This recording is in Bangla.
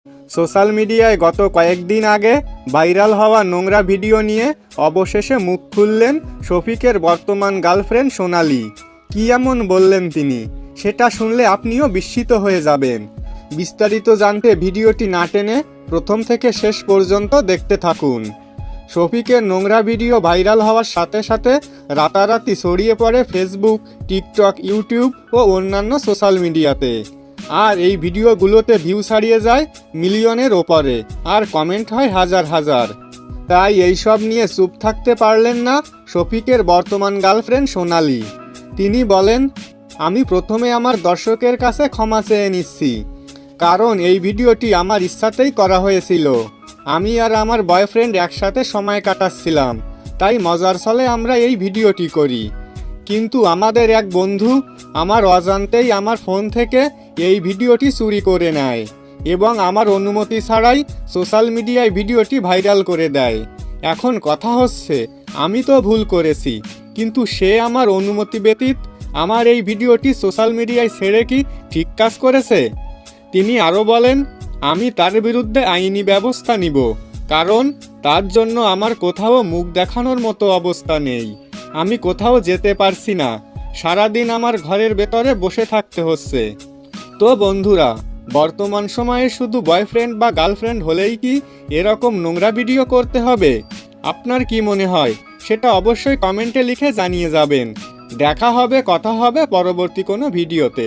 সোশ্যাল মিডিয়ায় গত কয়েকদিন আগে ভাইরাল হওয়া নোংরা ভিডিও নিয়ে অবশেষে মুখ খুললেন শফিকের বর্তমান গার্লফ্রেন্ড সোনালি। কী এমন বললেন তিনি, সেটা শুনলে আপনিও বিস্মিত হয়ে যাবেন। বিস্তারিত জানতে ভিডিওটি না টেনে প্রথম থেকে শেষ পর্যন্ত দেখতে থাকুন। শফিকের নোংরা ভিডিও ভাইরাল হওয়ার সাথে সাথে রাতারাতি ছড়িয়ে পড়ে ফেসবুক, টিকটক, ইউটিউব ও অন্যান্য সোশ্যাল মিডিয়াতে। আর এই ভিডিওগুলোতে ভিউ ছাড়িয়ে যায় মিলিয়নের ওপরে, আর কমেন্ট হয় হাজার হাজার। তাই এইসব নিয়ে চুপ থাকতে পারলেন না শফিকের বর্তমান গার্লফ্রেন্ড সোনালি। তিনি বলেন, আমি প্রথমে আমার দর্শকের কাছে ক্ষমা চেয়ে নিচ্ছি, কারণ এই ভিডিওটি আমার ইচ্ছাতেই করা হয়েছিল। আমি আর আমার বয়ফ্রেন্ড একসাথে সময় কাটাচ্ছিলাম, তাই মজার ছলে আমরা এই ভিডিওটি করি। কিন্তু আমাদের এক বন্ধু আমার অজান্তেই আমার ফোন থেকে এই ভিডিওটি চুরি করে নেয় এবং আমার অনুমতি ছাড়াই সোশ্যাল মিডিয়ায় ভিডিওটি ভাইরাল করে দেয়। এখন কথা হচ্ছে, আমি তো ভুল করেছি, কিন্তু সে আমার অনুমতি ব্যতীত আমার এই ভিডিওটি সোশ্যাল মিডিয়ায় ছেড়ে কি ঠিক কাজ করেছে? তিনি আরও বলেন, আমি তার বিরুদ্ধে আইনি ব্যবস্থা নিব, কারণ তার জন্য আমার কোথাও মুখ দেখানোর মতো অবস্থা নেই। আমি কোথাও যেতে পারছি না, সারাদিন আমার ঘরের ভেতরে বসে থাকতে হচ্ছে। তো বন্ধুরা, বর্তমান সময়ে শুধু বয়ফ্রেন্ড বা গার্লফ্রেন্ড হলেই কি এরকম নোংরা ভিডিও করতে হবে? আপনার কি মনে হয় সেটা অবশ্যই কমেন্টে লিখে জানিয়ে যাবেন। দেখা হবে, কথা হবে পরবর্তী কোনো ভিডিওতে।